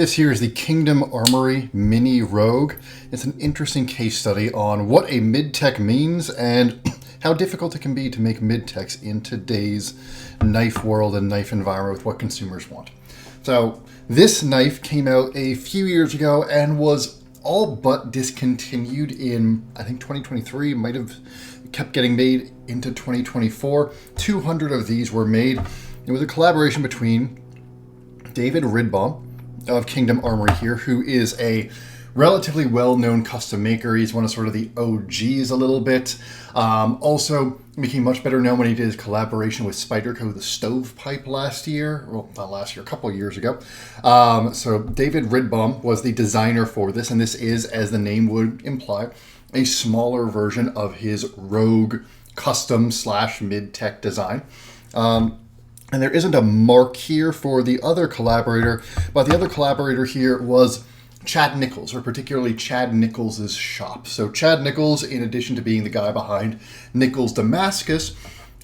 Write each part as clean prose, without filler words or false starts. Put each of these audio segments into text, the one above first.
This here is the Kingdom Armory Mini Rogue. It's an interesting case study on what a mid-tech means and how difficult it can be to make mid-techs in today's knife world and knife environment with what consumers want. So this knife came out a few years ago and was all but discontinued in, I think, 2023. Might have kept getting made into 2024. 200 of these were made. It was a collaboration between David Ridbaum of Kingdom Armory here, who is a relatively well-known custom maker. He's one of sort of the OGs a little bit. Also became much better known when he did his collaboration with Spyderco, the stovepipe last year. Well, not last year, a couple of years ago. So David Ridbaum was the designer for this, and this is, as the name would imply, a smaller version of his Rogue custom / mid-tech design. And there isn't a mark here for the other collaborator, but the other collaborator here was Chad Nichols, or particularly Chad Nichols' shop. So Chad Nichols, in addition to being the guy behind Nichols Damascus,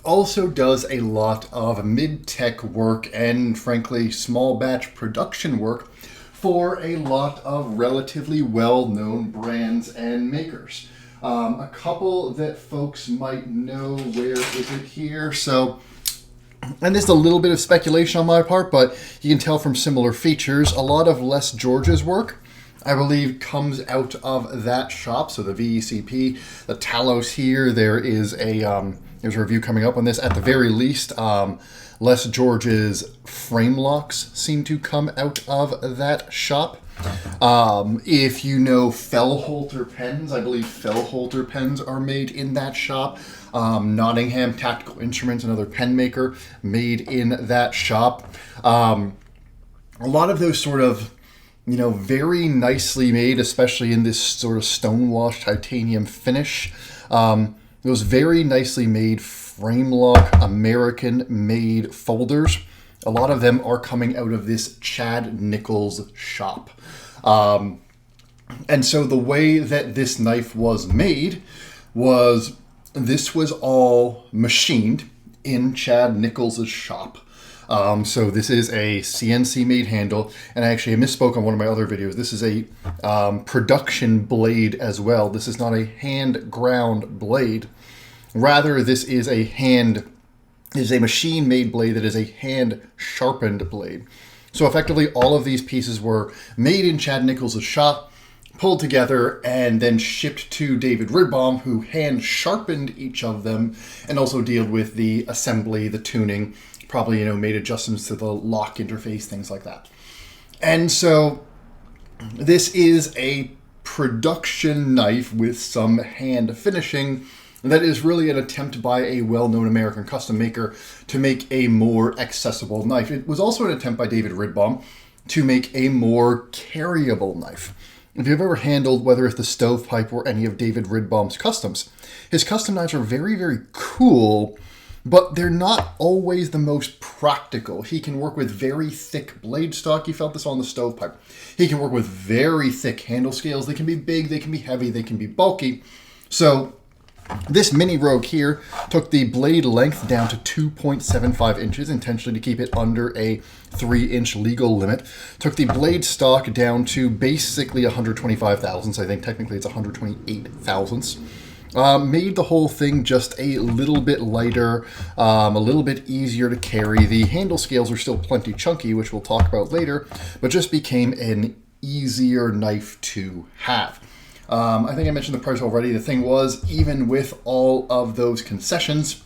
also does a lot of mid-tech work and, frankly, small batch production work for a lot of relatively well-known brands and makers. A couple that folks might know, where is it here? And this is a little bit of speculation on my part, but you can tell from similar features. A lot of Les George's work, I believe, comes out of that shop. So the VECP, the Talos here, there's a review coming up on this. At the very least, Les George's frame locks seem to come out of that shop. If you know Fellholter pens, I believe Fellholter pens are made in that shop. Nottingham Tactical Instruments, another pen maker, made in that shop. A lot of those sort of, very nicely made, especially in this sort of stonewashed titanium finish. Those very nicely made frame lock American-made folders. A lot of them are coming out of this Chad Nichols shop. And so the way that this knife was made was, this was all machined in Chad Nichols' shop. So this is a CNC made handle, and I actually misspoke on one of my other videos. This is a production blade as well. This is not a hand ground blade. Rather, this is a machine made blade that is a hand sharpened blade. So effectively, all of these pieces were made in Chad Nichols' shop, pulled together, and then shipped to David Ridbaum, who hand sharpened each of them and also dealt with the assembly, the tuning, probably, made adjustments to the lock interface, things like that. And so this is a production knife with some hand finishing that is really an attempt by a well-known American custom maker to make a more accessible knife. It was also an attempt by David Ridbaum to make a more carryable knife. If you've ever handled, whether it's the stovepipe or any of David Ridbaum's customs, his custom knives are very, very cool, but they're not always the most practical. He can work with very thick blade stock. You felt this on the stovepipe. He can work with very thick handle scales. They can be big, they can be heavy, they can be bulky. So this mini Rogue here took the blade length down to 2.75 inches, intentionally to keep it under a 3-inch legal limit. Took the blade stock down to basically 125 thousandths. I think technically it's 128 thousandths. Made the whole thing just a little bit lighter, a little bit easier to carry. The handle scales are still plenty chunky, which we'll talk about later, but just became an easier knife to have. I think I mentioned the price already. The thing was, even with all of those concessions,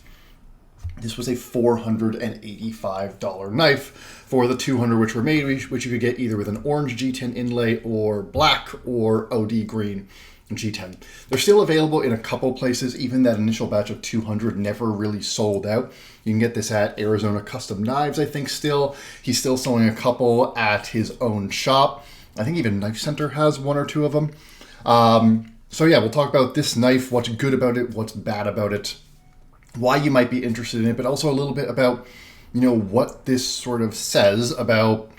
this was a $485 knife for the 200 which were made, which you could get either with an orange G10 inlay or black or OD green G10. They're still available in a couple places. Even that initial batch of 200 never really sold out. You can get this at Arizona Custom Knives, I think still. He's still selling a couple at his own shop. I think even Knife Center has one or two of them. So yeah, we'll talk about this knife, what's good about it, what's bad about it, why you might be interested in it, but also a little bit about, what this sort of says about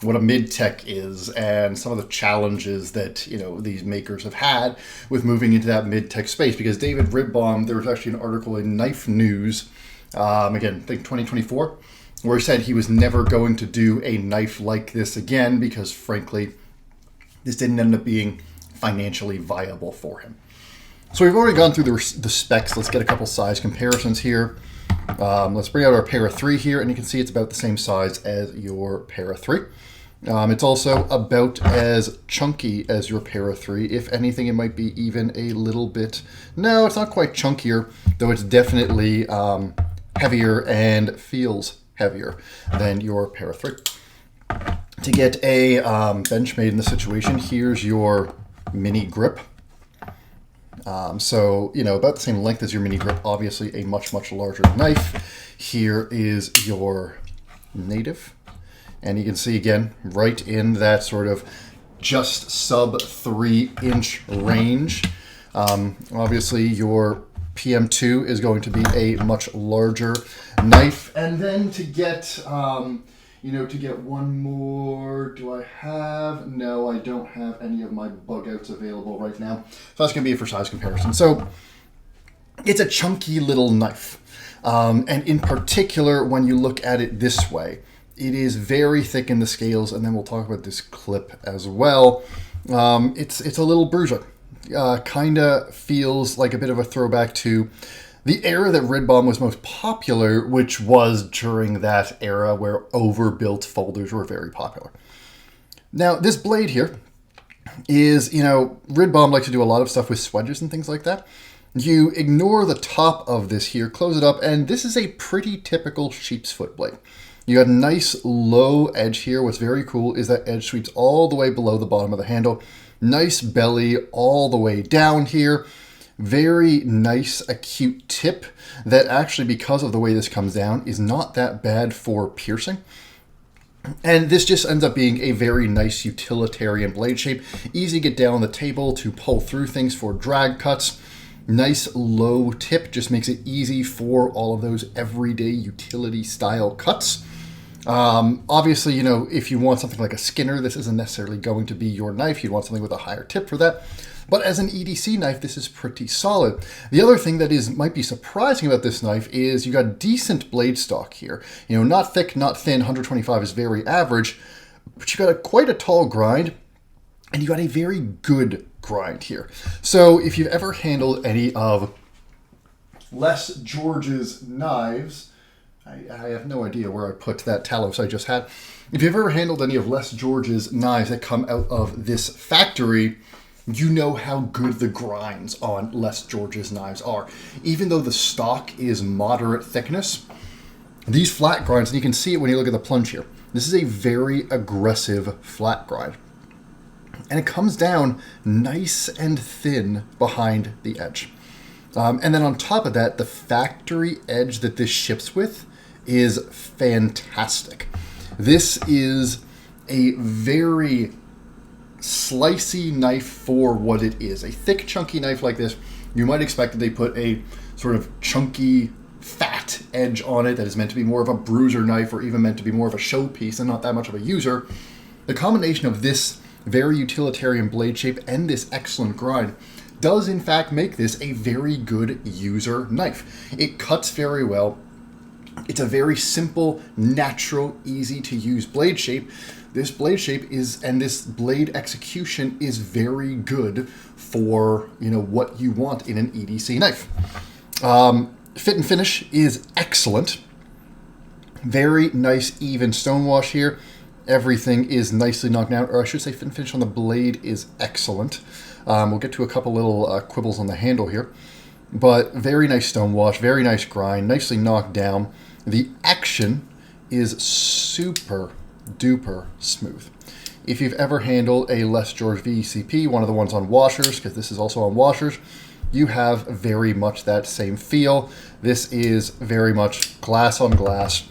what a mid-tech is and some of the challenges that, these makers have had with moving into that mid-tech space. Because David Ridbaum, there was actually an article in Knife News, again, I think 2024, where he said he was never going to do a knife like this again because, frankly, this didn't end up being financially viable for him. So we've already gone through the specs. Let's get a couple size comparisons here. Let's bring out our Para 3 here, and you can see it's about the same size as your Para 3. It's also about as chunky as your Para 3. If anything, it might be even a little bit... No, it's not quite chunkier, though it's definitely heavier and feels heavier than your Para 3. To get a Benchmade in this situation, here's your mini grip. So, about the same length as your mini grip, obviously a much, much larger knife. Here is your native. And you can see, again, right in that sort of just sub 3-inch range. Obviously, your PM2 is going to be a much larger knife. And then to get... to get one more, do I have? No, I don't have any of my bug outs available right now. So that's going to be it for size comparison. So it's a chunky little knife. And in particular, when you look at it this way, it is very thick in the scales. And then we'll talk about this clip as well. It's a little bruiser. Kind of feels like a bit of a throwback to the era that Red Bomb was most popular, which was during that era where overbuilt folders were very popular. Now, this blade here is, Red Bomb likes to do a lot of stuff with swedges and things like that. You ignore the top of this here, close it up, and this is a pretty typical sheep's foot blade. You got a nice low edge here. What's very cool is that edge sweeps all the way below the bottom of the handle. Nice belly all the way down here. Very nice acute tip that actually, because of the way this comes down, is not that bad for piercing. And this just ends up being a very nice utilitarian blade shape. Easy to get down on the table to pull through things for drag cuts. Nice low tip just makes it easy for all of those everyday utility style cuts. Obviously, if you want something like a Skinner, this isn't necessarily going to be your knife. You'd want something with a higher tip for that. But as an EDC knife, this is pretty solid. The other thing that might be surprising about this knife is you got decent blade stock here. Not thick, not thin. 125 is very average, but you got quite a tall grind, and you got a very good grind here. So if you've ever handled any of Les George's knives, I have no idea where I put that Talos I just had. If you've ever handled any of Les George's knives that come out of this factory, you know how good the grinds on Les George's knives are. Even though the stock is moderate thickness, these flat grinds, and you can see it when you look at the plunge here, this is a very aggressive flat grind. And it comes down nice and thin behind the edge. And then on top of that, the factory edge that this ships with is fantastic. This is a very slicey knife for what it is. A thick, chunky knife like this, you might expect that they put a sort of chunky, fat edge on it that is meant to be more of a bruiser knife or even meant to be more of a showpiece and not that much of a user. The combination of this very utilitarian blade shape and this excellent grind does in fact make this a very good user knife. It cuts very well. It's a very simple, natural, easy to use blade shape. This blade shape and this blade execution is very good for, what you want in an EDC knife. Fit and finish is excellent. Very nice, even stonewash here. Everything is nicely knocked down, or I should say fit and finish on the blade is excellent. We'll get to a couple little quibbles on the handle here. But very nice stonewash, very nice grind, nicely knocked down. The action is super duper smooth. If you've ever handled a Les George VECP, one of the ones on washers, because this is also on washers, you have very much that same feel. This is very much glass on glass.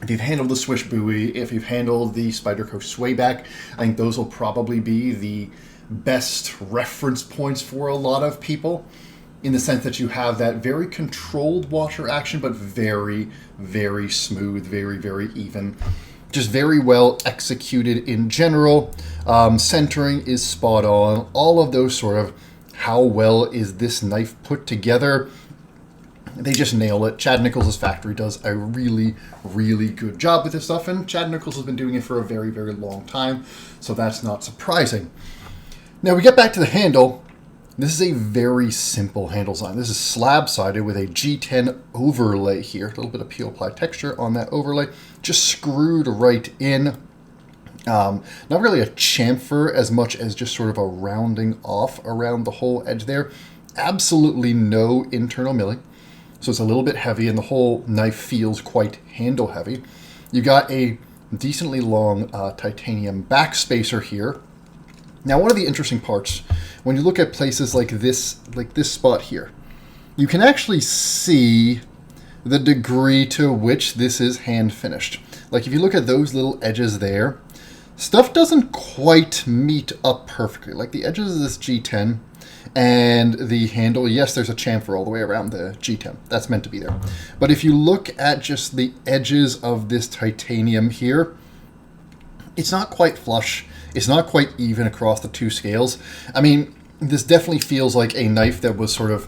If you've handled the Swish Buoy, if you've handled the Spyderco Swayback, I think those will probably be the best reference points for a lot of people, in the sense that you have that very controlled washer action, but very, very smooth, very, very even. Just very well executed in general. Centering is spot on. All of those sort of how well is this knife put together They just nail it. Chad Nichols' factory does a really, really good job with this stuff, and Chad Nichols has been doing it for a very, very long time, so that's not surprising. Now we get back to the handle. This is a very simple handle design. This is slab-sided with a G10 overlay here. A little bit of peel ply texture on that overlay, just screwed right in. Not really a chamfer as much as just sort of a rounding off around the whole edge there. Absolutely no internal milling. So it's a little bit heavy, and the whole knife feels quite handle heavy. You got a decently long titanium backspacer here. Now, one of the interesting parts, when you look at places like this spot here, you can actually see the degree to which this is hand finished. Like if you look at those little edges there, stuff doesn't quite meet up perfectly. Like the edges of this G10 and the handle, yes, there's a chamfer all the way around the G10. That's meant to be there. But if you look at just the edges of this titanium here, it's not quite flush. It's not quite even across the two scales. I mean, this definitely feels like a knife that was sort of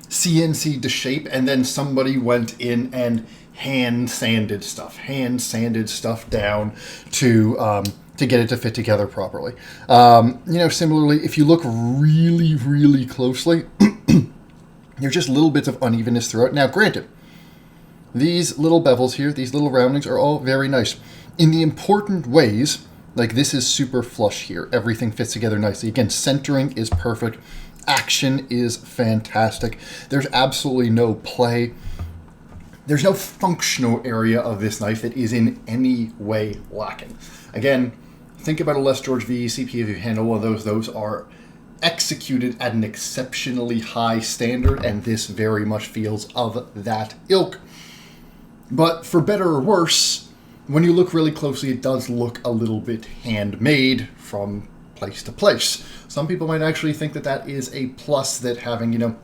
CNC'd to shape, and then somebody went in and hand sanded stuff down to get it to fit together properly. Similarly, if you look really, really closely, there's just little bits of unevenness throughout. Now, granted, these little bevels here, these little roundings are all very nice. In the important ways, like this is super flush here. Everything fits together nicely. Again, centering is perfect. Action is fantastic. There's absolutely no play. There's no functional area of this knife that is in any way lacking. Again, think about a Les George VECP if you handle one of those. Those are executed at an exceptionally high standard, and this very much feels of that ilk. But for better or worse, when you look really closely, it does look a little bit handmade from place to place. Some people might actually think that that is a plus, that having,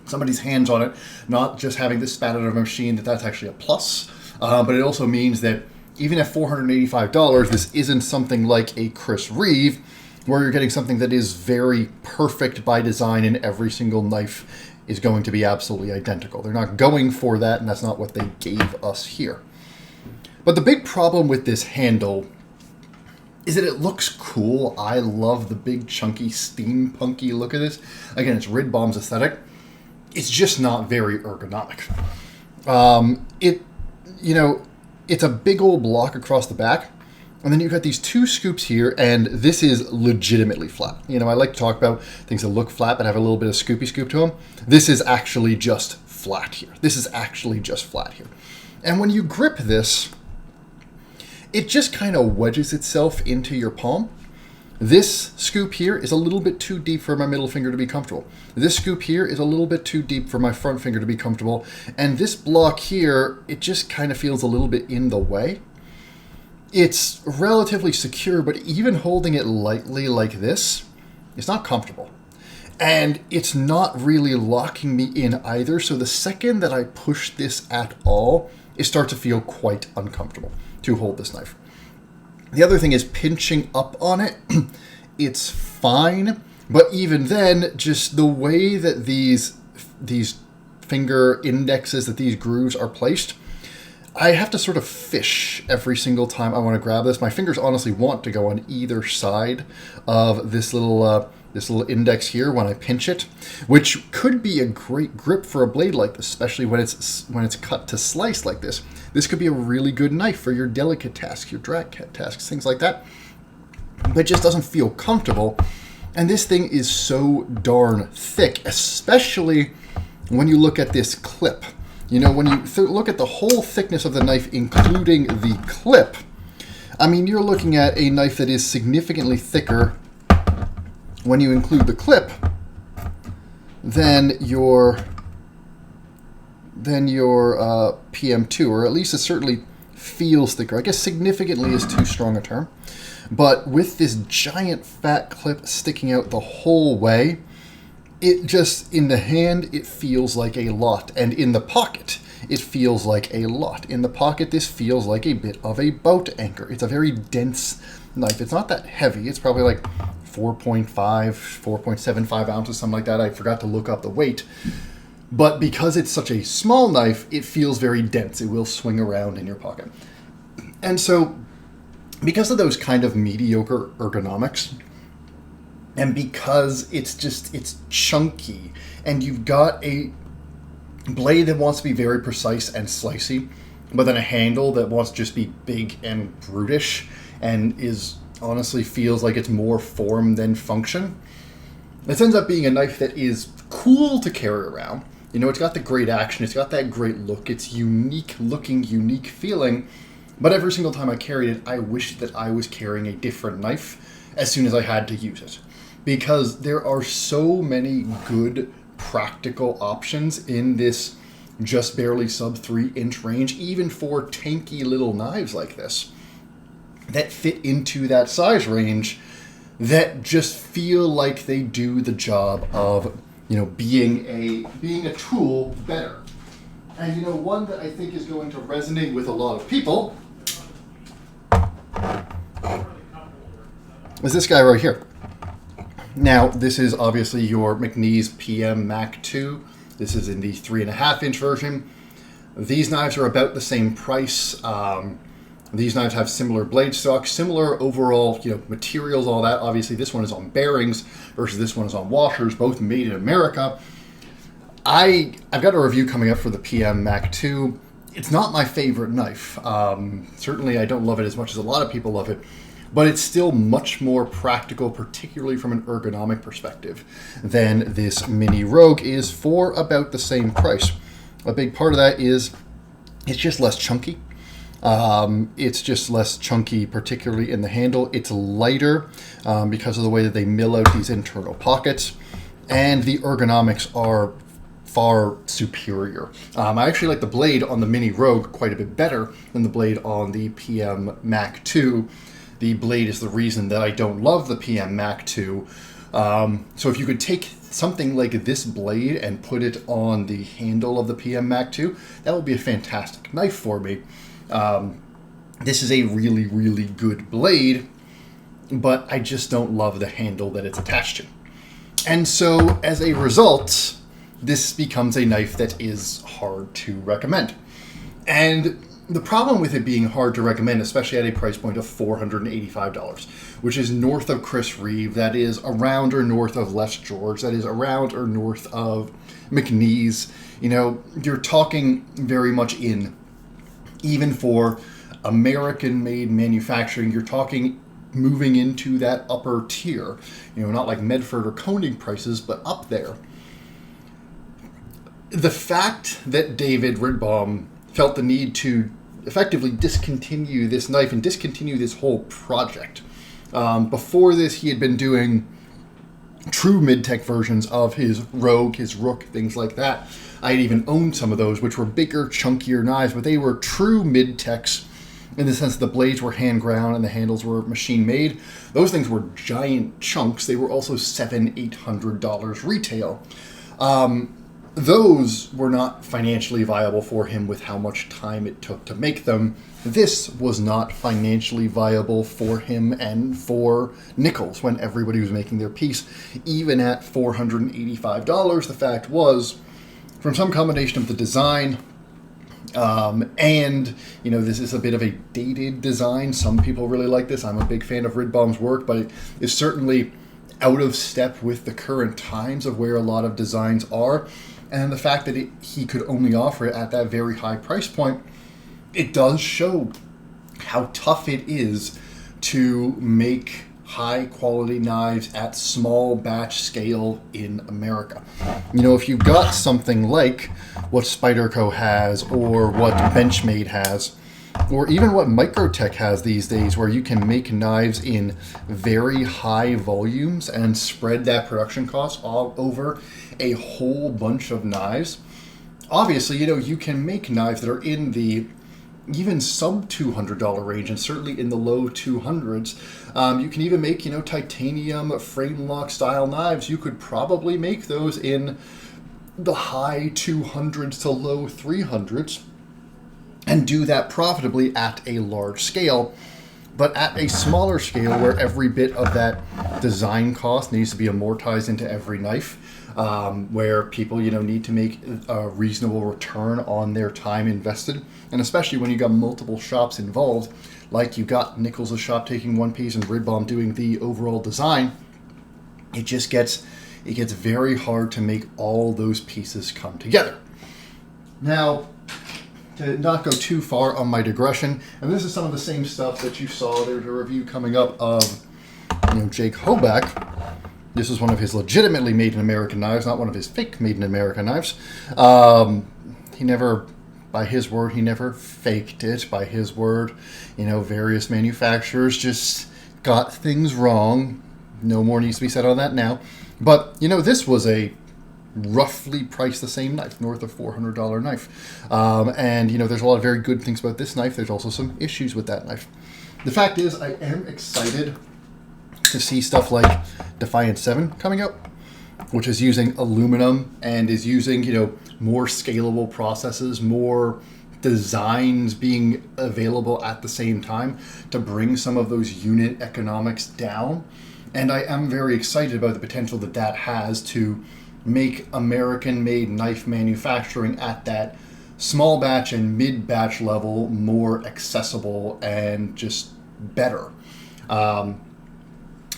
somebody's hands on it, not just having this spat out of a machine, that's actually a plus. But it also means that even at $485, this isn't something like a Chris Reeve, where you're getting something that is very perfect by design and every single knife is going to be absolutely identical. They're not going for that, and that's not what they gave us here. But the big problem with this handle is that it looks cool. I love the big, chunky, steampunky look of this. Again, it's Rid Bomb's aesthetic. It's just not very ergonomic. It's a big old block across the back, and then you've got these two scoops here, and this is legitimately flat. I like to talk about things that look flat but have a little bit of scoopy scoop to them. This is actually just flat here. And when you grip this, it just kind of wedges itself into your palm. This scoop here is a little bit too deep for my middle finger to be comfortable. This scoop here is a little bit too deep for my front finger to be comfortable. And this block here, it just kind of feels a little bit in the way. It's relatively secure, but even holding it lightly like this, it's not comfortable. And it's not really locking me in either. So the second that I push this at all, it starts to feel quite uncomfortable to hold this knife. The other thing is pinching up on it. It's fine, but even then, just the way that these finger indexes, that these grooves are placed, I have to sort of fish every single time I want to grab this. My fingers honestly want to go on either side of this little index here when I pinch it, which could be a great grip for a blade like this, especially when it's cut to slice like this. This could be a really good knife for your delicate tasks, your drag tasks, things like that. But it just doesn't feel comfortable. And this thing is so darn thick, especially when you look at this clip. When you look at the whole thickness of the knife, including the clip, I mean, you're looking at a knife that is significantly thicker when you include the clip than your PM2, or at least it certainly feels thicker. I guess significantly is too strong a term. But with this giant fat clip sticking out the whole way, it just, in the hand, it feels like a lot. And in the pocket, it feels like a lot. In the pocket, this feels like a bit of a boat anchor. It's a very dense knife. It's not that heavy. It's probably like 4.75 ounces, something like that. I forgot to look up the weight. But because it's such a small knife, it feels very dense. It will swing around in your pocket. And so, because of those kind of mediocre ergonomics, and because it's chunky, and you've got a blade that wants to be very precise and slicey, but then a handle that wants to just be big and brutish, and honestly feels like it's more form than function, this ends up being a knife that is cool to carry around. It's got the great action, it's got that great look, it's unique looking, unique feeling, but every single time I carried it, I wished that I was carrying a different knife as soon as I had to use it. Because there are so many good practical options in this just barely sub 3-inch range, even for tanky little knives like this, that fit into that size range, that just feel like they do the job of being a tool better. And one that I think is going to resonate with a lot of people is this guy right here. Now, this is obviously your McNeese PM Mac 2. This is in the 3.5-inch version. These knives are about the same price. These knives have similar blade stock, similar overall, materials, all that. Obviously, this one is on bearings versus this one is on washers, both made in America. I've got a review coming up for the PM Mac 2. It's not my favorite knife. Certainly, I don't love it as much as a lot of people love it, but it's still much more practical, particularly from an ergonomic perspective, than this Mini Rogue is for about the same price. A big part of that is it's just less chunky. It's just less chunky, particularly in the handle. It's lighter because of the way that they mill out these internal pockets, and the ergonomics are far superior. I actually like the blade on the Mini Rogue quite a bit better than the blade on the PM Mac 2. The blade is the reason that I don't love the PM Mac 2. So if you could take something like this blade and put it on the handle of the PM Mac 2, that would be a fantastic knife for me. This is a really, really good blade, but I just don't love the handle that it's attached to. And so, as a result, this becomes a knife that is hard to recommend. And the problem with it being hard to recommend, especially at a price point of $485, which is north of Chris Reeve, that is around or north of Les George, that is around or north of McNeese, you're talking very much in, even for American-made manufacturing, you're talking moving into that upper tier. Not like Medford or Koenig prices, but up there. The fact that David Ridbaum felt the need to effectively discontinue this knife and discontinue this whole project. Before this, he had been doing true mid-tech versions of his Rogue, his Rook, things like that. I had even owned some of those, which were bigger, chunkier knives, but they were true mid-techs in the sense that the blades were hand-ground and the handles were machine-made. Those things were giant chunks. They were also $700-800 retail. Those were not financially viable for him with how much time it took to make them. This was not financially viable for him and for Nichols when everybody was making their piece. Even at $485, the fact was, from some combination of the design, and, this is a bit of a dated design. Some people really like this. I'm a big fan of Ridbaum's work, but it is certainly out of step with the current times of where a lot of designs are. And the fact that he could only offer it at that very high price point, it does show how tough it is to make high-quality knives at small batch scale in America. If you've got something like what Spyderco has, or what Benchmade has, or even what Microtech has these days, where you can make knives in very high volumes and spread that production cost all over a whole bunch of knives. Obviously, you can make knives that are in the even sub $200 range, and certainly in the low 200s. You can even make, titanium frame lock style knives. You could probably make those in the high 200s to low 300s and do that profitably at a large scale. But at a smaller scale, where every bit of that design cost needs to be amortized into every knife, where people, need to make a reasonable return on their time invested. And especially when you got multiple shops involved, like you got Nichols' shop taking one piece and Ridbaum doing the overall design, it gets very hard to make all those pieces come together. Now, to not go too far on my digression, and this is some of the same stuff that you saw. There's a review coming up of, Jake Hoback. This is one of his legitimately made in American knives, not one of his fake made in America knives. He never, by his word, he never faked it. By his word, various manufacturers just got things wrong. No more needs to be said on that now. But, this was a roughly priced the same knife, north of $400 knife. And, there's a lot of very good things about this knife. There's also some issues with that knife. The fact is, I am excited to see stuff like Defiant 7 coming out, which is using aluminum and is using, more scalable processes, more designs being available at the same time to bring some of those unit economics down. And I am very excited about the potential that has to make American-made knife manufacturing at that small batch and mid-batch level more accessible and just better.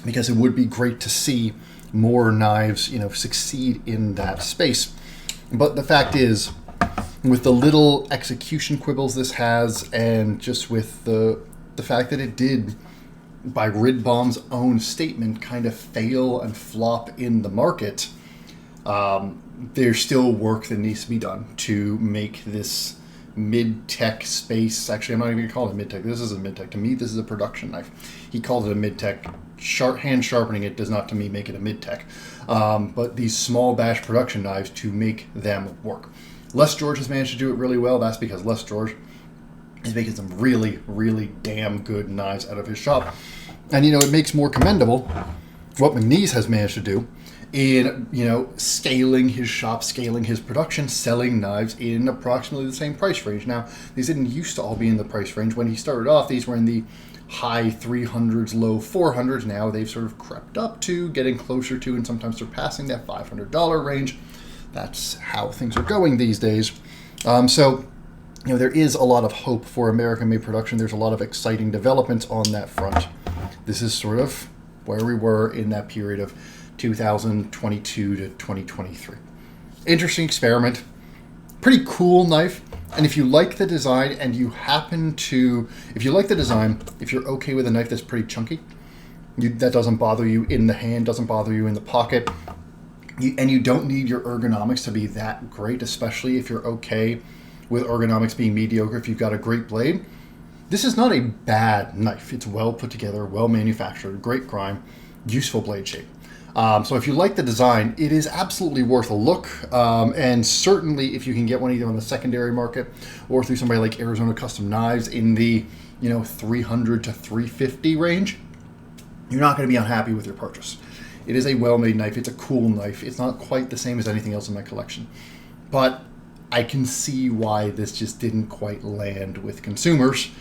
Because it would be great to see more knives, succeed in that space. But the fact is, with the little execution quibbles this has, and just with the fact that it did, by Ridbaum's own statement, kind of fail and flop in the market, there's still work that needs to be done to make this mid-tech space. Actually, I'm not even going to call it mid-tech. This is a mid-tech. To me, this is a production knife. He called it a mid-tech. Hand sharpening it does not, to me, make it a mid-tech. But these small batch production knives, to make them work. Les George has managed to do it really well. That's because Les George is making some really, really damn good knives out of his shop. And, it makes more commendable what McNeese has managed to do in, scaling his shop, scaling his production, selling knives in approximately the same price range. Now, these didn't used to all be in the price range. When he started off, these were in the high 300s, low 400s. Now they've sort of crept up to getting closer to and sometimes surpassing that $500 range. That's how things are going these days. So, there is a lot of hope for American-made production. There's a lot of exciting developments on that front. This is sort of where we were in that period of 2022 to 2023. Interesting experiment. Pretty cool knife. And if you like the design and you happen to, if you like the design, if you're okay with a knife that's pretty chunky, that doesn't bother you in the hand, doesn't bother you in the pocket, and you don't need your ergonomics to be that great, especially if you're okay with ergonomics being mediocre, if you've got a great blade, this is not a bad knife. It's well put together, well manufactured, great grime, useful blade shape. So if you like the design, it is absolutely worth a look. And certainly if you can get one either on the secondary market or through somebody like Arizona Custom Knives in the, $300 to $350 range, you're not going to be unhappy with your purchase. It is a well-made knife. It's a cool knife. It's not quite the same as anything else in my collection. But I can see why this just didn't quite land with consumers.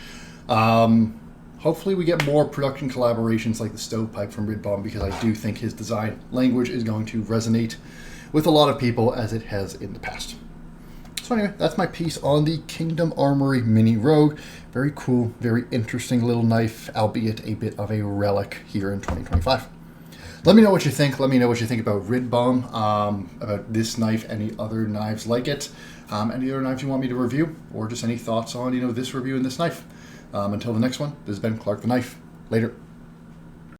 Hopefully we get more production collaborations like the Stovepipe from Ridbaum, because I do think his design language is going to resonate with a lot of people as it has in the past. So anyway, that's my piece on the Kingdom Armory Mini Rogue. Very cool, very interesting little knife, albeit a bit of a relic here in 2025. Let me know what you think. Let me know what you think about Ridbaum, about this knife, any other knives like it, any other knives you want me to review, or just any thoughts on, this review and this knife. Until the next one, this has been Clark the Knife. Later.